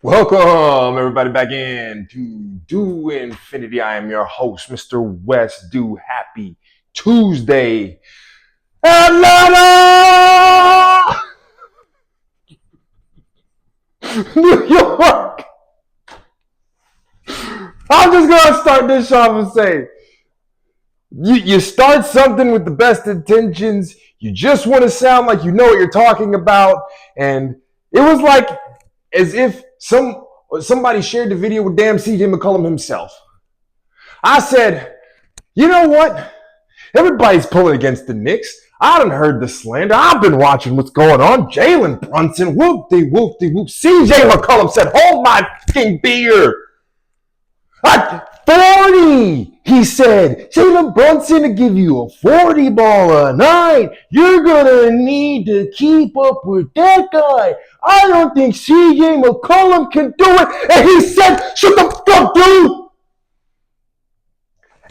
Welcome, everybody, back in to Do Infinity. I am your host, Mr. West. Do happy Tuesday, Atlanta, New York. I'm just gonna start this off and say, you start something with the best intentions. You just want to sound like you know what you're talking about, and it was like as if somebody shared the video with damn CJ McCollum himself. I said, you know what? Everybody's pulling against the Knicks. I done heard the slander. I've been watching what's going on. Jalen Brunson, whoop-de-whoop. CJ McCollum said, hold my fucking beer. 40, he said. Jalen Brunson to give you a 40 ball a night. You're going to need to keep up with that guy. I don't think CJ McCollum can do it. And he said, shut the fuck, dude.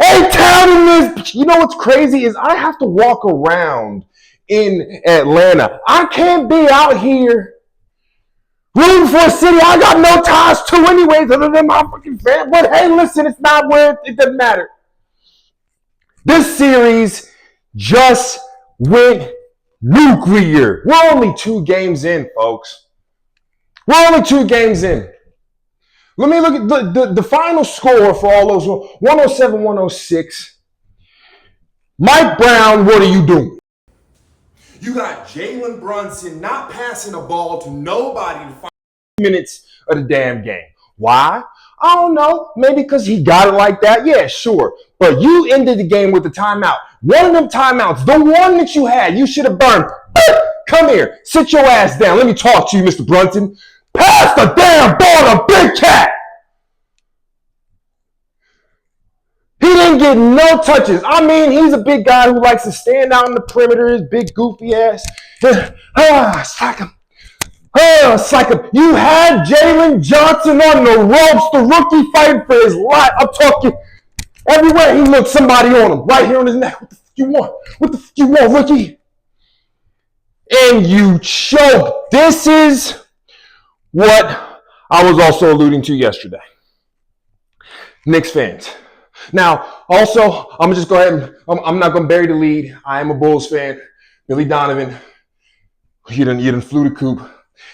Ain't touting this. You know what's crazy is I have to walk around in Atlanta. I can't be out here rooting for a city I got no ties to anyways other than my fucking fan. But hey, listen, it's not where it doesn't matter. This series just went nuclear. We're only 2 games in, folks. We're only 2 games in. Let me look at the final score for all those 107-106. Mike Brown, what are you doing? You got Jalen Brunson not passing a ball to nobody to 5 minutes of the damn game. Why? I don't know. Maybe because he got it like that. Yeah, sure. But you ended the game with a timeout. One of them timeouts, the one that you had, you should have burned. Come here. Sit your ass down. Let me talk to you, Mr. Brunson. Pass the damn ball to Big Cat. He didn't get no touches. I mean, he's a big guy who likes to stand out on the perimeter, his big goofy ass. It's like him. You had Jalen Johnson on the ropes, the rookie fighting for his life. I'm talking everywhere he looked, somebody on him, right here on his neck. What the fuck you want? What the fuck you want, rookie? And you choked. This is what I was also alluding to yesterday. Knicks fans. Now, also, I'm going to just go ahead and I'm not going to bury the lead. I am a Bulls fan. Billy Donovan, you done flew the coop.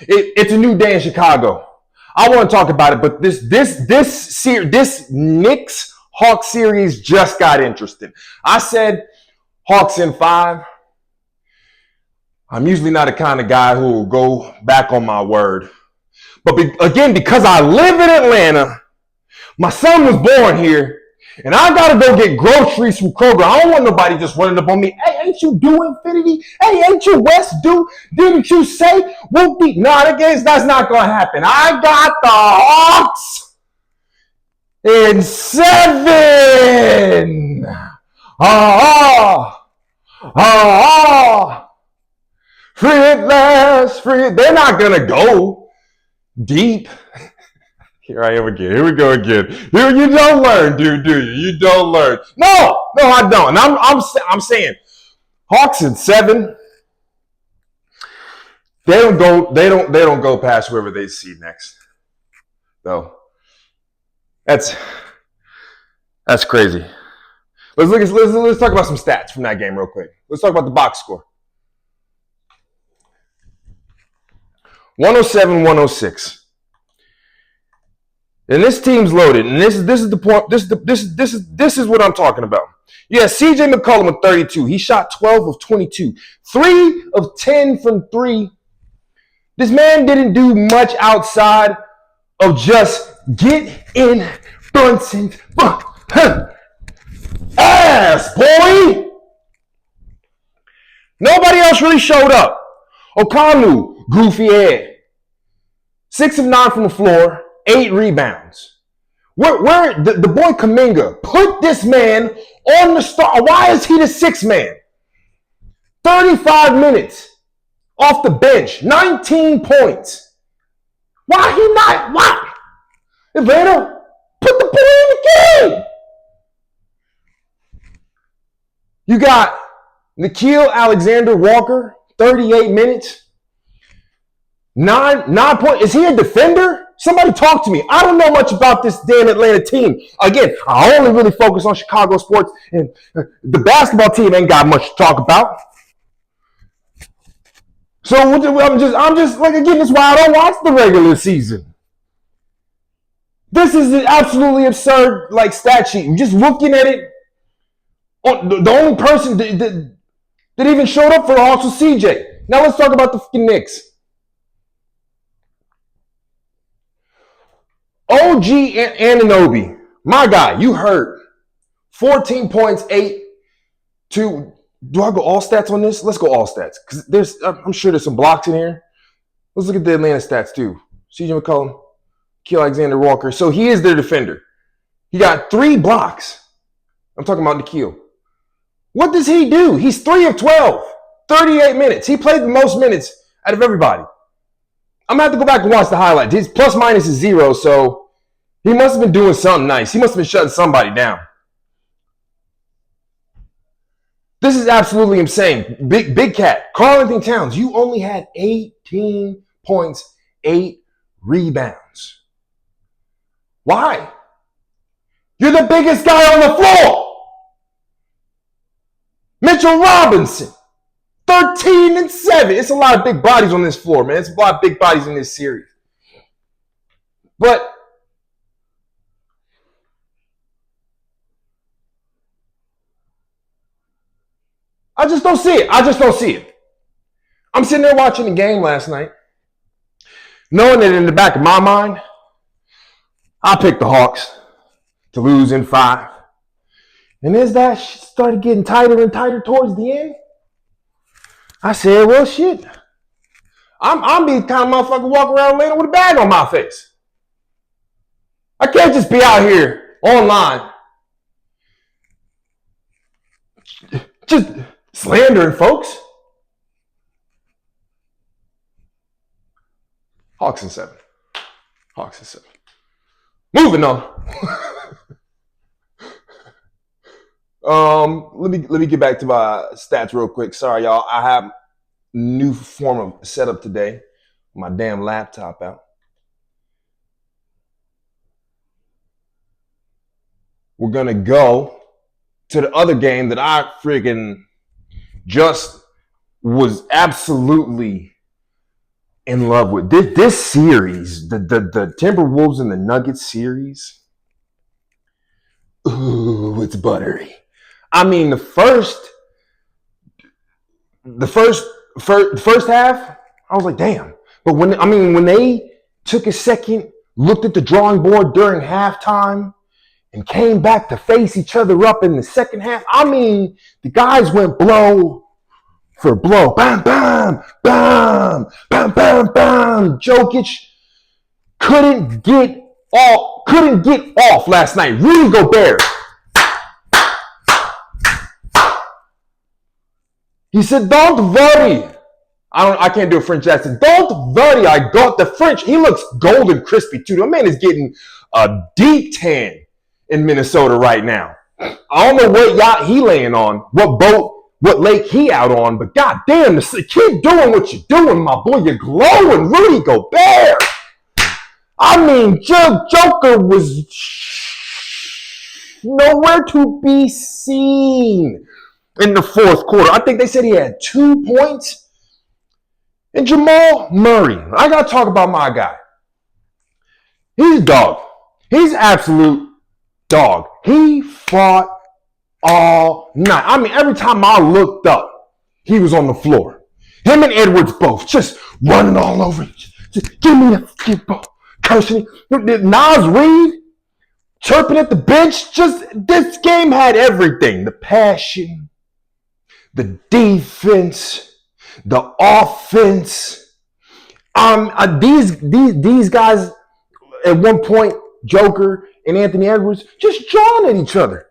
It's a new day in Chicago. I want to talk about it, but this Knicks Hawks series just got interesting. I said Hawks in 5. I'm usually not the kind of guy who will go back on my word. But again, because I live in Atlanta, my son was born here, and I got to go get groceries from Kroger. I don't want nobody just running up on me. Hey, ain't you doing Infinity? Hey, ain't you West do? Didn't you say we'll be? No, that's not going to happen. I got the Hawks in 7. Free at last, free. They're not going to go deep. Here I am again. Here we go again. Here you don't learn, dude, do you? You don't learn. No, I don't. And I'm saying Hawks in 7. They don't go past whoever they see next. Though. That's crazy. Let's talk about some stats from that game real quick. Let's talk about the box score. 107-106. And this team's loaded, and this is the point. This is what I'm talking about. Yeah, CJ McCollum with 32. He shot 12 of 22, 3 of 10 from 3. This man didn't do much outside of just get in Brunson's ass, boy. Nobody else really showed up. Okanu, goofy head, 6 of 9 from the floor. 8 rebounds. Where the boy Kuminga put this man on the start. Why is he the 6th man? 35 minutes off the bench. 19 points. Why he not? Why? Atlanta, put the boy in the game. You got Nickeil Alexander-Walker, 38 minutes. 9 points. Is he a defender? Somebody talk to me. I don't know much about this damn Atlanta team. Again, I only really focus on Chicago sports, and the basketball team ain't got much to talk about. So I'm just like, again, that's why I don't watch the regular season. This is an absolutely absurd like stat sheet. Just looking at it, the only person that even showed up for the Hawks was CJ. Now let's talk about the fucking Knicks. OG Anunoby, my guy, you hurt. 14 points, 8 to. Do I go all stats on this? Let's go all stats because I'm sure there's some blocks in here. Let's look at the Atlanta stats too. CJ McCollum, Keel Alexander Walker. So he is their defender. He got 3 blocks. I'm talking about Nikhil. What does he do? He's 3 of 12, 38 minutes. He played the most minutes out of everybody. I'm going to have to go back and watch the highlight. His plus minus is 0, so he must have been doing something nice. He must have been shutting somebody down. This is absolutely insane. Big Cat, Karl-Anthony Towns, you only had 18 points, 8 rebounds. Why? You're the biggest guy on the floor. Mitchell Robinson, 13 and 7. It's a lot of big bodies on this floor, man. It's a lot of big bodies in this series. But I just don't see it. I'm sitting there watching the game last night, knowing that in the back of my mind, I picked the Hawks to lose in 5. And as that shit started getting tighter and tighter towards the end, I said, well, shit. I'm being kind of motherfucker walking around Atlanta with a bag on my face. I can't just be out here online just slandering folks. Hawks in 7. Moving on. Let me get back to my stats real quick. Sorry, y'all. I have a new form of setup today. My damn laptop out. We're gonna go to the other game that I friggin' just was absolutely in love with. This series, the Timberwolves and the Nuggets series. Ooh, it's buttery. I mean, the first half, I was like, damn. But when they took a second, looked at the drawing board during halftime, and came back to face each other up in the second half, I mean, the guys went blow for blow. Bam, bam, bam, bam, bam, bam. Jokic couldn't get off last night. Rudy Gobert. He said, "Don't worry." I can't do a French accent. Don't worry, I got the French. He looks golden crispy too. The man is getting a deep tan in Minnesota right now. I don't know what yacht he laying on, what boat, what lake he out on, but goddamn, keep doing what you're doing, my boy. You're glowing, Rudy Gobert. I mean, Joker was nowhere to be seen in the fourth quarter. I think they said he had 2 points. And Jamal Murray, I got to talk about my guy. He's a dog. He's absolute dog. He fought all night. I mean, every time I looked up, he was on the floor. Him and Edwards both just running all over. Just give me the fucking ball. Cursing. Nas Reed chirping at the bench. Just this game had everything. The passion, the defense, the offense. These guys at one point, Joker and Anthony Edwards, just jawing at each other.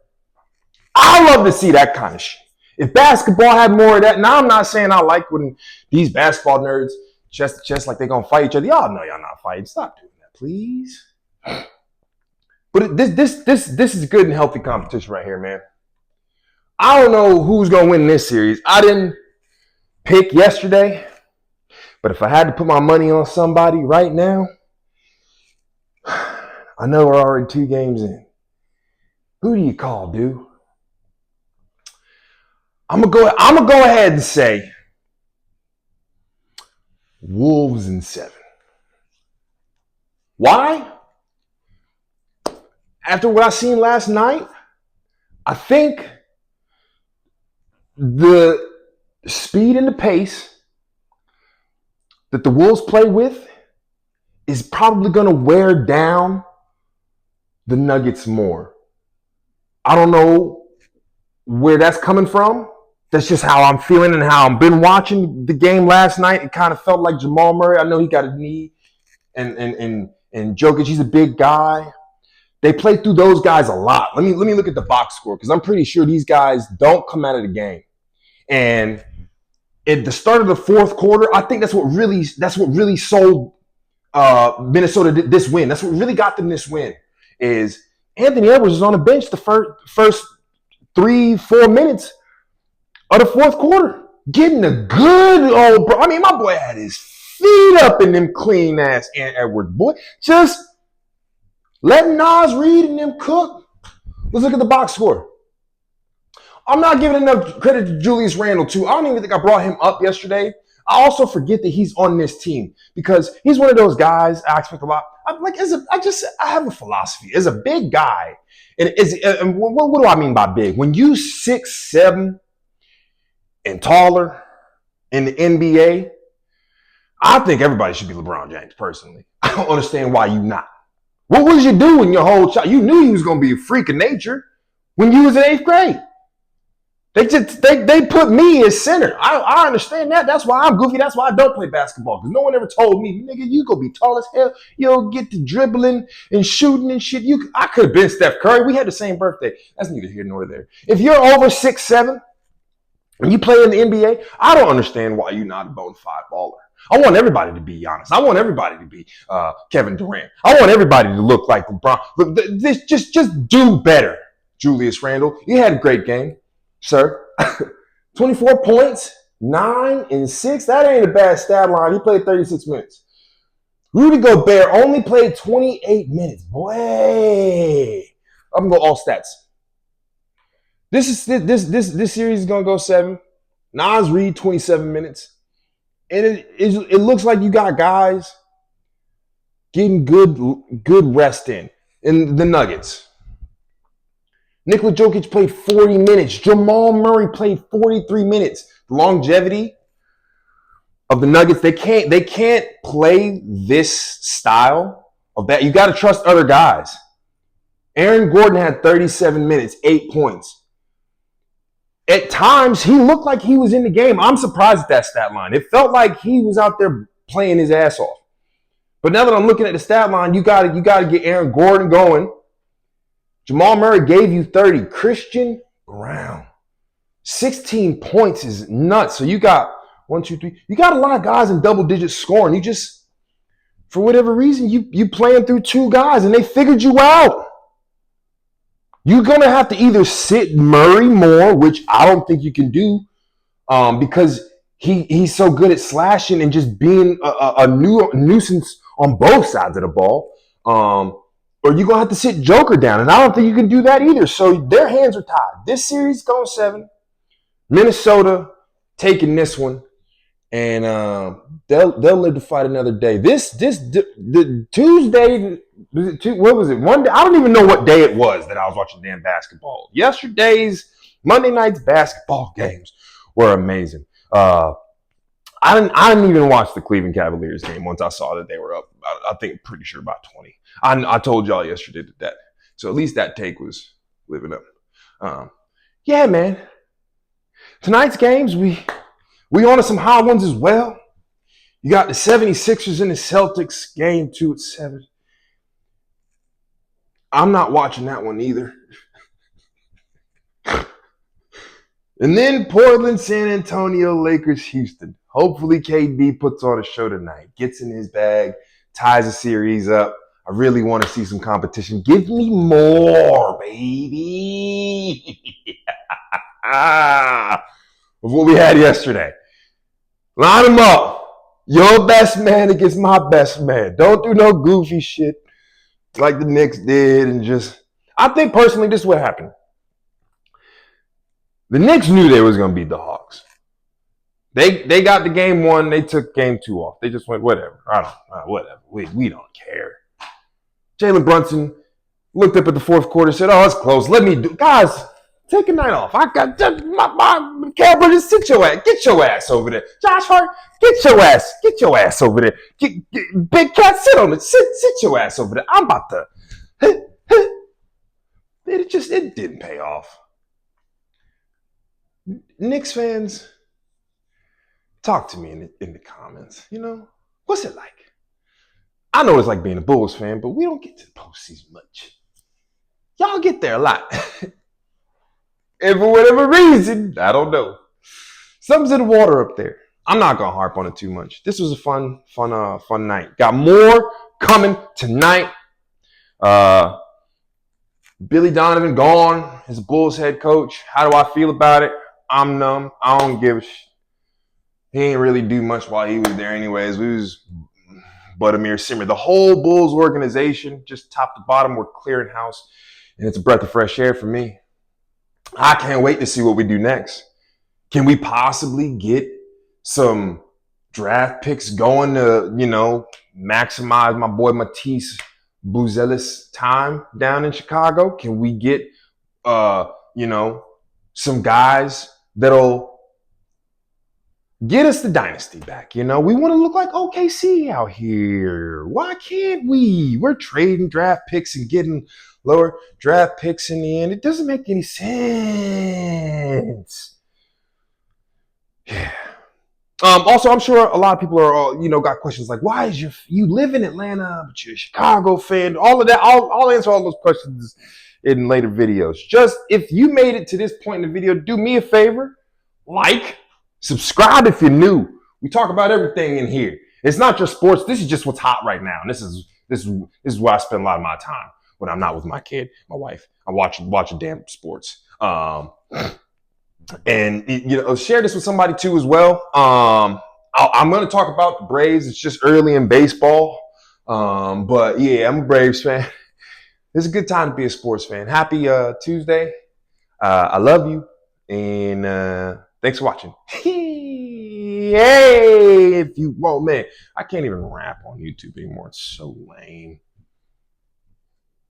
I love to see that kind of shit. If basketball had more of that, now I'm not saying I like when these basketball nerds chest to chest like they're gonna fight each other. Y'all know y'all not fighting. Stop doing that, please. But this is good and healthy competition right here, man. I don't know who's gonna win this series. I didn't pick yesterday, but if I had to put my money on somebody right now, I know we're already 2 games in. Who do you call, dude? I'm gonna go ahead and say Wolves in 7. Why? After what I seen last night, I think the speed and the pace that the Wolves play with is probably going to wear down the Nuggets more. I don't know where that's coming from. That's just how I'm feeling and how I've been watching the game last night. It kind of felt like Jamal Murray. I know he got a knee, and Jokic, he's a big guy. They play through those guys a lot. Let me look at the box score because I'm pretty sure these guys don't come out of the game. And at the start of the fourth quarter, I think that's what really sold Minnesota this win. That's what really got them this win. Is Anthony Edwards was on the bench the first 3-4 minutes of the fourth quarter, getting a good old bro. I mean, my boy had his feet up in them clean ass Edwards, boy. Just letting Nas Reed and them cook. Let's look at the box score. I'm not giving enough credit to Julius Randle, too. I don't even think I brought him up yesterday. I also forget that he's on this team because he's one of those guys I expect a lot. I have a philosophy. As a big guy, and what do I mean by big? When you 6'7" and taller in the NBA, I think everybody should be LeBron James, personally. I don't understand why you not. What was you doing your whole child? You knew you was going to be a freak of nature when you was in 8th grade. They put me as center. I understand that. That's why I'm goofy. That's why I don't play basketball. Because no one ever told me, nigga, you gonna be tall as hell. You'll get to dribbling and shooting and shit. I could have been Steph Curry. We had the same birthday. That's neither here nor there. If you're over 6'7" and you play in the NBA, I don't understand why you're not a bona fide baller. I want everybody to be Giannis. I want everybody to be Kevin Durant. I want everybody to look like LeBron. Look, just do better, Julius Randle. You had a great game, sir. 24 points, 9 and 6. That ain't a bad stat line. He played 36 minutes. Rudy Gobert only played 28 minutes. Boy, I'm gonna go all stats. This series is gonna go 7. Nas Reed 27 minutes, and it looks like you got guys getting good rest in the Nuggets. Nikola Jokic played 40 minutes. Jamal Murray played 43 minutes. The longevity of the Nuggets, they can't play this style of that. You got to trust other guys. Aaron Gordon had 37 minutes, 8 points. At times, he looked like he was in the game. I'm surprised at that stat line. It felt like he was out there playing his ass off. But now that I'm looking at the stat line, you got to get Aaron Gordon going. Jamal Murray gave you 30. Christian Brown, 16 points is nuts. So you got 1, 2, 3. You got a lot of guys in double digits scoring. You just, for whatever reason, you playing through 2 guys and they figured you out. You're going to have to either sit Murray more, which I don't think you can do because he's so good at slashing and just being a nuisance on both sides of the ball. Or you're going to have to sit Joker down. And I don't think you can do that either. So their hands are tied. This series going 7. Minnesota taking this one. And they'll live to fight another day. The Tuesday, what was it? One day, I don't even know what day it was that I was watching damn basketball. Yesterday's Monday night's basketball games were amazing. I didn't even watch the Cleveland Cavaliers game once I saw that they were up. I think pretty sure about 20. I told y'all yesterday that. So at least that take was living up. Yeah, man. Tonight's games, we on to some high ones as well. You got the 76ers and the Celtics, game 2 at 7. I'm not watching that one either. And then Portland, San Antonio, Lakers, Houston. Hopefully KD puts on a show tonight, gets in his bag, ties the series up. I really want to see some competition. Give me more, baby. Of what we had yesterday. Line them up. Your best man against my best man. Don't do no goofy shit. like the Knicks did, and just I think personally this is what happened. The Knicks knew they was gonna beat the Hawks. They got the game one. They took game two off. They just went whatever. I don't whatever. We don't care. Jalen Brunson looked up at the fourth quarter, said, "Oh, it's close. Let me do, guys. Take a night off. I got my camera. Just get your ass over there. Josh Hart, get your ass over there. Big Cat, sit on it. Sit your ass over there. I'm about to." It didn't pay off. Knicks fans, talk to me in the comments. You know, what's it like? I know it's like being a Bulls fan, but we don't get to the postseason much. Y'all get there a lot. And for whatever reason, I don't know. Something's in the water up there. I'm not gonna harp on it too much. This was a fun night. Got more coming tonight. Billy Donovan gone as Bulls head coach. How do I feel about it? I'm numb. I don't give a shit. He ain't really do much while he was there anyways. We was but Amir Simmer. The whole Bulls organization, just top to bottom, we're clearing house. And it's a breath of fresh air for me. I can't wait to see what we do next. Can we possibly get some draft picks going to, maximize my boy Matisse Buzelis' time down in Chicago? Can we get, some guys that'll get us the dynasty back? We want to look like OKC out here. Why can't we? We're trading draft picks and getting lower draft picks in the end. It doesn't make any sense. Yeah. Also, I'm sure a lot of people are, got questions like, why is you live in Atlanta, but you're a Chicago fan? All of that, I'll answer all those questions in later videos. Just if you made it to this point in the video, do me a favor, subscribe if you're new. We talk about everything in here. It's not just sports. This is just what's hot right now, and this is where I spend a lot of my time when I'm not with my kid, my wife. I'm watching damn sports. And share this with somebody too as well. I'm going to talk about the Braves. It's just early in baseball, but yeah, I'm a Braves fan. It's a good time to be a sports fan. Happy Tuesday. I love you, and thanks for watching. Hey, if you man, I can't even rap on YouTube anymore. It's so lame.